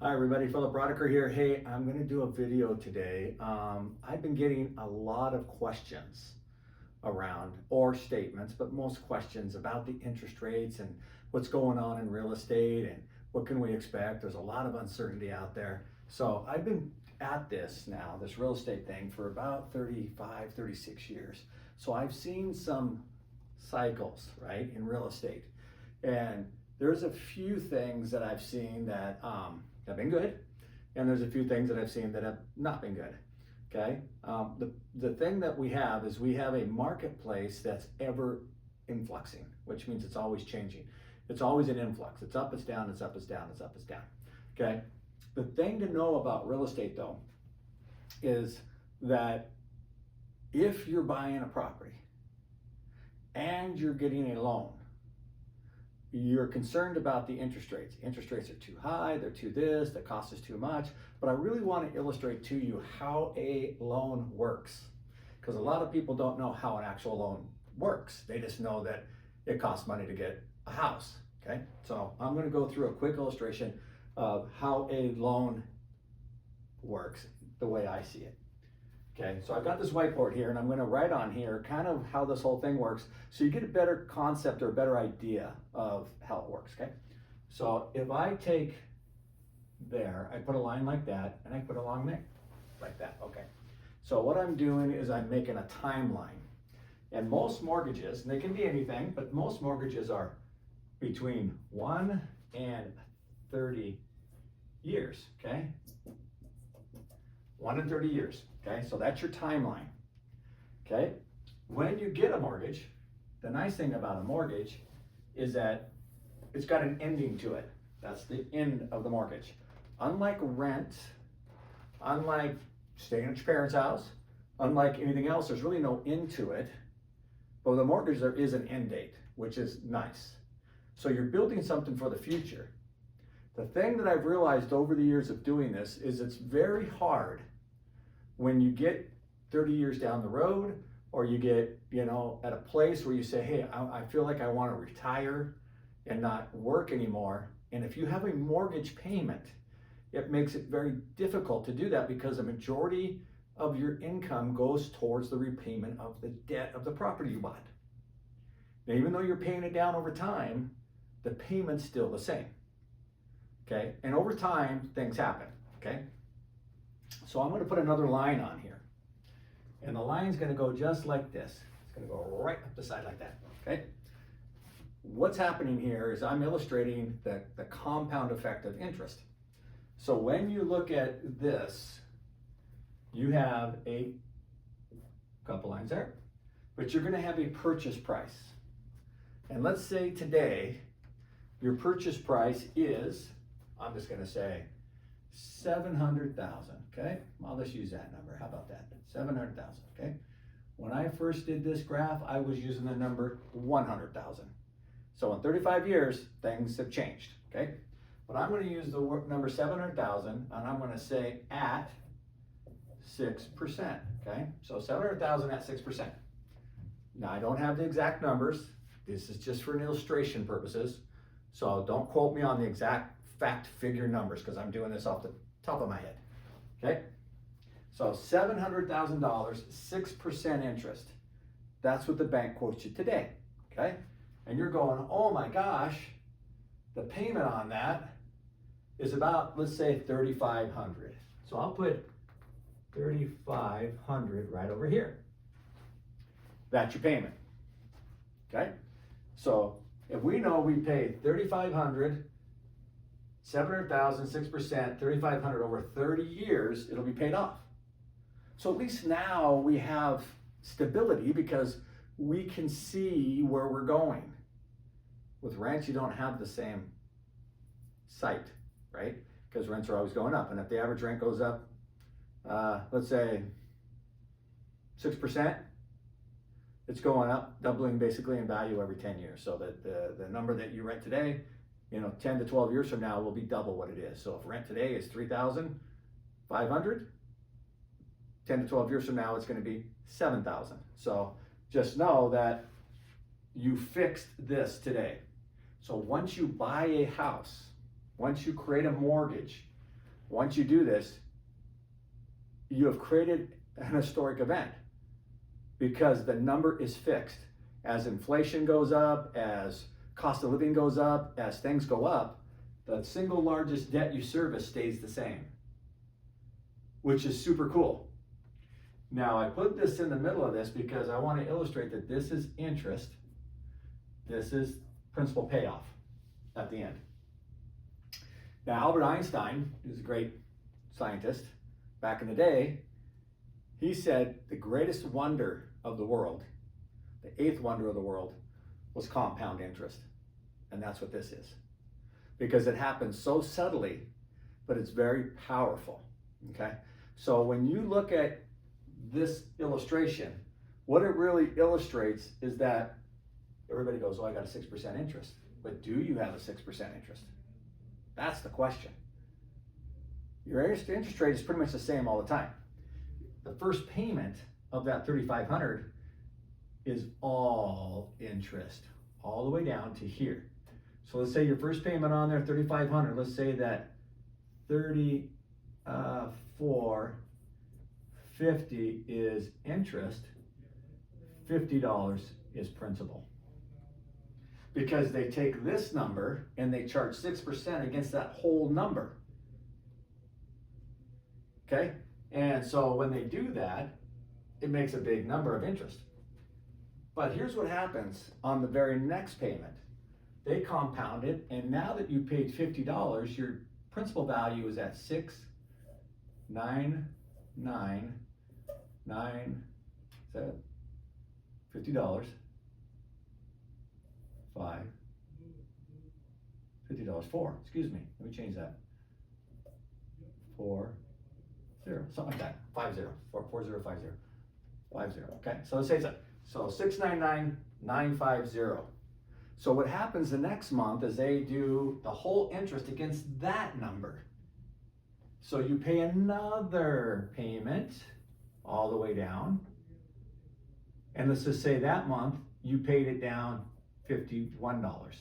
Hi everybody, Philip Rodiker here. Hey, I'm going to do a video today. I've been getting a lot of questions around, or statements, but most questions about the interest rates and what's going on in real estate and what can we expect. There's a lot of uncertainty out there. So I've been at this now, this real estate thing, for about 35, 36 years. So I've seen some cycles, right, in real estate. And there's a few things that I've seen that have been good, and there's a few things that I've seen that have not been good. Okay, the thing that we have is we have a marketplace that's ever influxing, which means it's always changing. It's always an influx. It's up, it's down, it's up, it's down, it's up, it's down. Okay, the thing to know about real estate though is that if you're buying a property and you're getting a loan, you're concerned about the interest rates. Interest rates are too high, they're too this, the cost is too much. But I really want to illustrate to you how a loan works. Because a lot of people don't know how an actual loan works. They just know that it costs money to get a house, okay? So I'm going to go through a quick illustration of how a loan works the way I see it. Okay, so I've got this whiteboard here and I'm going to write on here kind of how this whole thing works so you get a better concept or a better idea of how it works, okay? So if I take there, I put a line like that and I put a line there like that, okay? So what I'm doing is I'm making a timeline. And most mortgages, and they can be anything, but most mortgages are between 1 and 30 years, okay? 1 and 30 years. Okay, so that's your timeline. Okay, when you get a mortgage, the nice thing about a mortgage is that it's got an ending to it. That's the end of the mortgage. Unlike rent, unlike staying at your parents' house, unlike anything else, there's really no end to it. But with a mortgage, there is an end date, which is nice. So you're building something for the future. The thing that I've realized over the years of doing this is it's very hard when you get 30 years down the road, or you get, at a place where you say, hey, I feel like I want to retire and not work anymore. And if you have a mortgage payment, it makes it very difficult to do that because a majority of your income goes towards the repayment of the debt of the property you bought. Now, even though you're paying it down over time, the payment's still the same. Okay, and over time, things happen, okay? So I'm going to put another line on here. And the line's going to go just like this. It's going to go right up the side like that, okay? What's happening here is I'm illustrating the compound effect of interest. So when you look at this, you have a couple lines there, but you're going to have a purchase price. And let's say today, your purchase price is, I'm just going to say, 700,000, okay? I'll just use that number. How about that? 700,000, okay? When I first did this graph, I was using the number 100,000. So in 35 years, things have changed, okay? But I'm going to use the number 700,000, and I'm going to say at 6%, okay? So 700,000 at 6%. Now, I don't have the exact numbers. This is just for an illustration purposes. So don't quote me on the exact fact figure numbers because I'm doing this off the top of my head, okay? So $700,000, 6% interest. That's what the bank quotes you today, okay? And you're going, oh my gosh, the payment on that is about, let's say, $3,500. So I'll put $3,500 right over here. That's your payment, okay? So if we know we pay $3,500, 700,000, 6%, 3,500 over 30 years, it'll be paid off. So at least now we have stability because we can see where we're going. With rents, you don't have the same sight, right? Because rents are always going up. And if the average rent goes up, let's say 6%, it's going up, doubling basically in value every 10 years. So that the number that you rent today, 10 to 12 years from now will be double what it is. So if rent today is 3,500, 10 to 12 years from now, it's going to be 7,000. So just know that you fixed this today. So once you buy a house, once you create a mortgage, once you do this, you have created an historic event because the number is fixed. As inflation goes up, as cost of living goes up, as things go up, the single largest debt you service stays the same, which is super cool. Now, I put this in the middle of this because I want to illustrate that this is interest, this is principal payoff at the end. Now, Albert Einstein, who's a great scientist, back in the day, he said the greatest wonder of the world, the eighth wonder of the world, was compound interest. And that's what this is. Because it happens so subtly, but it's very powerful, okay? So when you look at this illustration, what it really illustrates is that everybody goes, oh, I got a 6% interest. But do you have a 6% interest? That's the question. Your interest rate is pretty much the same all the time. The first payment of that $3,500 is all interest, all the way down to here. So let's say your first payment on there, $3,500. Let's say that $34.50 is interest, $50 is principal. Because they take this number and they charge 6% against that whole number. Okay? And so when they do that, it makes a big number of interest. But here's what happens on the very next payment. They compound it, and now that you paid $50, your principal value is at $6,999. Is that $50? $50, excuse me, let me change that. 40, something like that, 50, 4050, 50, okay? So let's say it's so 699,950. So what happens the next month is they do the whole interest against that number. So you pay another payment all the way down. And let's just say that month you paid it down $51.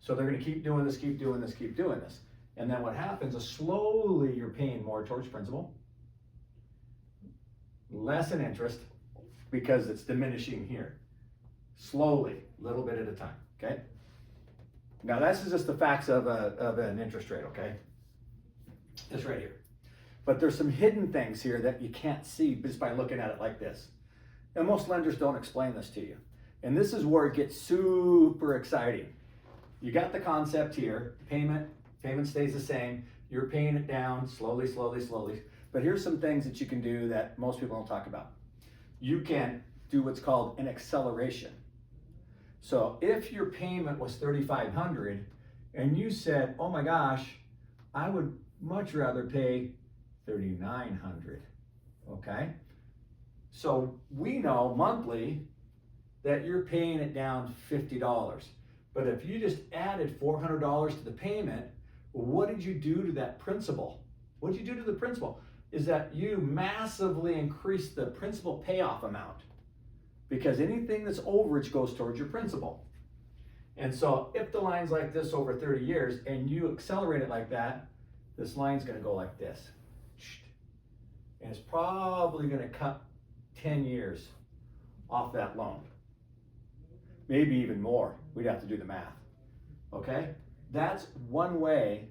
So they're going to keep doing this, keep doing this, keep doing this. And then what happens is slowly you're paying more towards principal, less in interest, because it's diminishing here. Slowly, a little bit at a time, okay? Now this is just the facts of an interest rate, okay? This right here. But there's some hidden things here that you can't see just by looking at it like this. And most lenders don't explain this to you. And this is where it gets super exciting. You got the concept here, payment stays the same. You're paying it down slowly, slowly, slowly. But here's some things that you can do that most people don't talk about. You can do what's called an acceleration. So if your payment was $3,500 and you said, oh my gosh, I would much rather pay $3,900, okay? So we know monthly that you're paying it down $50. But if you just added $400 to the payment, what did you do to that principal? What did you do to the principal? Is that you massively increased the principal payoff amount, because anything that's overage goes towards your principal. And so if the line's like this over 30 years and you accelerate it like that, this line's gonna go like this. And it's probably gonna cut 10 years off that loan. Maybe even more. We'd have to do the math, okay? That's one way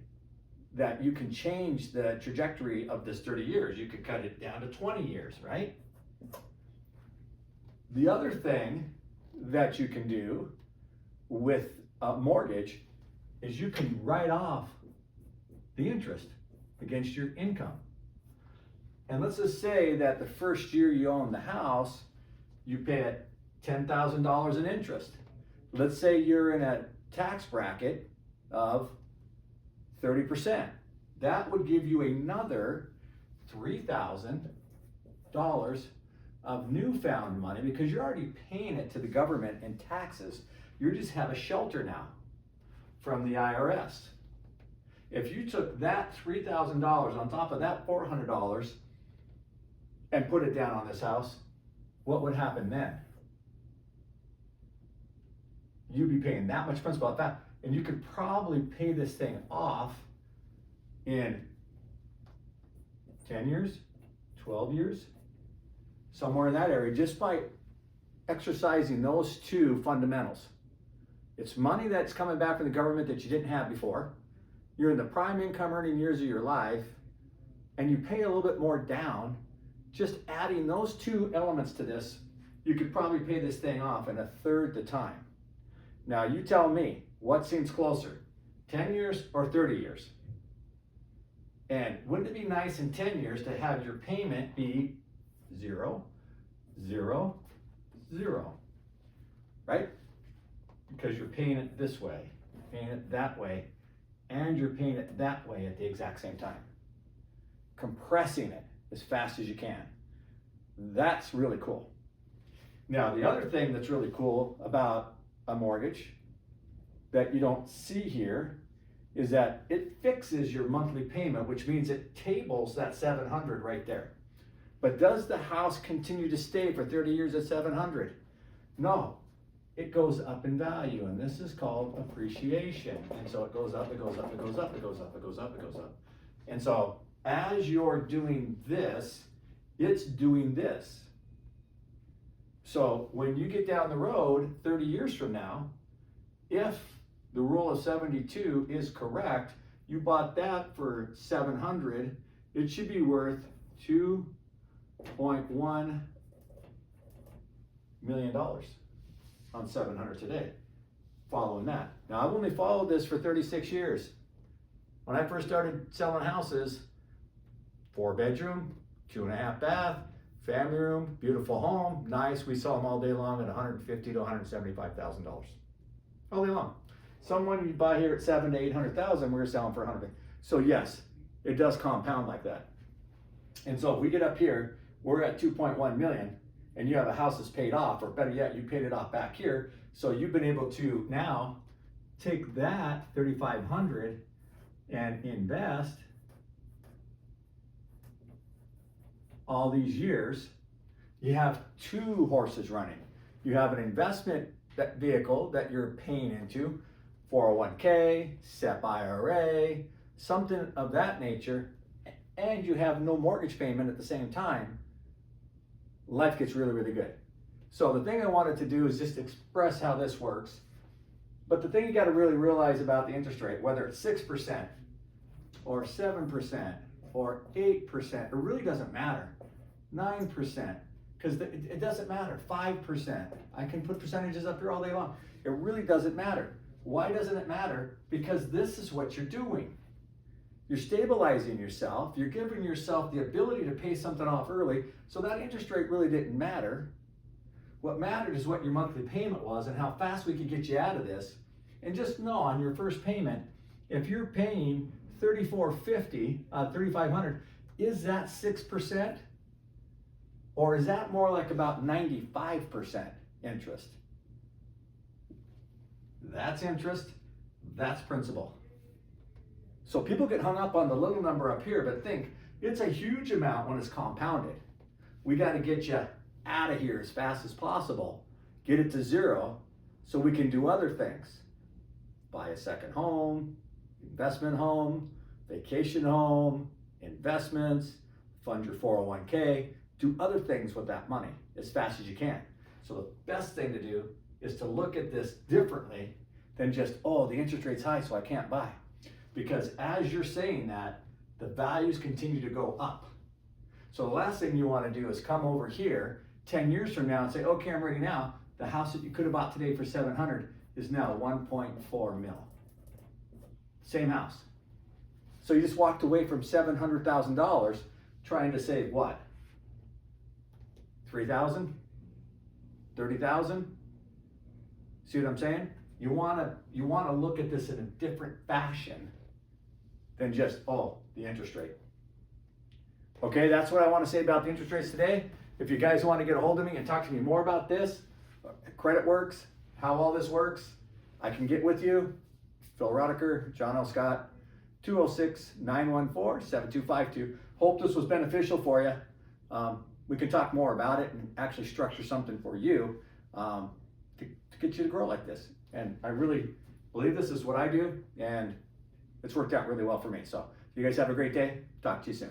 that you can change the trajectory of this 30 years. You could cut it down to 20 years, right? The other thing that you can do with a mortgage is you can write off the interest against your income. And let's just say that the first year you own the house, you pay it $10,000 in interest. Let's say you're in a tax bracket of 30%. That would give you another $3,000 of newfound money, because you're already paying it to the government in taxes. You just have a shelter now from the IRS. If you took that $3,000 on top of that $400 and put it down on this house, what would happen then? You'd be paying that much principal at that, and you could probably pay this thing off in 10 years, 12 years, somewhere in that area, just by exercising those two fundamentals. It's money that's coming back from the government that you didn't have before. You're in the prime income earning years of your life, and you pay a little bit more down. Just adding those two elements to this, you could probably pay this thing off in a third the time. Now you tell me, what seems closer, 10 years or 30 years? And wouldn't it be nice in 10 years to have your payment be 0, 0, 0, right? Because you're paying it this way, paying it that way, and you're paying it that way at the exact same time. Compressing it as fast as you can. That's really cool. Now, the other thing that's really cool about a mortgage that you don't see here is that it fixes your monthly payment, which means it tables that $700 right there. But does the house continue to stay for 30 years at $700? No, it goes up in value, and this is called appreciation. And so it goes up, it goes up, it goes up, it goes up, it goes up, it goes up. And so as you're doing this, it's doing this. So when you get down the road 30 years from now, if the rule of 72 is correct, you bought that for $700, it should be worth $2.1 million on 700 today, following that. Now, I've only followed this for 36 years. When I first started selling houses, 4-bedroom, 2.5 bath, family room, beautiful home, nice. We sell them all day long at $150,000 to $175,000. All day long. Someone you buy here at $700,000 to $800,000, we're selling for $100,000. So yes, it does compound like that. And so if we get up here, we're at 2.1 million, and you have a house that's paid off, or better yet, you paid it off back here. So you've been able to now take that 3,500 and invest all these years. You have two horses running. You have an investment vehicle that you're paying into, 401k, SEP IRA, something of that nature, and you have no mortgage payment at the same time. Life gets really, really good. So the thing I wanted to do is just express how this works. But the thing you got to really realize about the interest rate, whether it's 6% or 7% or 8%, it really doesn't matter. 9%, because it doesn't matter. 5%, I can put percentages up here all day long. It really doesn't matter. Why doesn't it matter? Because this is what you're doing. You're stabilizing yourself. You're giving yourself the ability to pay something off early. So that interest rate really didn't matter. What mattered is what your monthly payment was and how fast we could get you out of this. And just know on your first payment, if you're paying $3,450, $3,500, is that 6%? Or is that more like about 95% interest? That's interest, that's principal. So people get hung up on the little number up here, but think, it's a huge amount when it's compounded. We got to get you out of here as fast as possible, get it to 0, so we can do other things. Buy a second home, investment home, vacation home, investments, fund your 401k, do other things with that money as fast as you can. So the best thing to do is to look at this differently than just, oh, the interest rate's high, so I can't buy. Because as you're saying that, the values continue to go up. So the last thing you want to do is come over here 10 years from now and say, okay, I'm ready now. The house that you could have bought today for 700 is now 1.4 mil. Same house. So you just walked away from $700,000 trying to save what? 3,000? 30,000? See what I'm saying? You want to look at this in a different fashion than just, oh, the interest rate. Okay, that's what I want to say about the interest rates today. If you guys want to get a hold of me and talk to me more about this, credit works, how all this works, I can get with you. Phil Rodecker, John L. Scott, 206-914-7252. Hope this was beneficial for you. We can talk more about it and actually structure something for you to get you to grow like this. And I really believe this is what I do, and it's worked out really well for me. So you guys have a great day. Talk to you soon.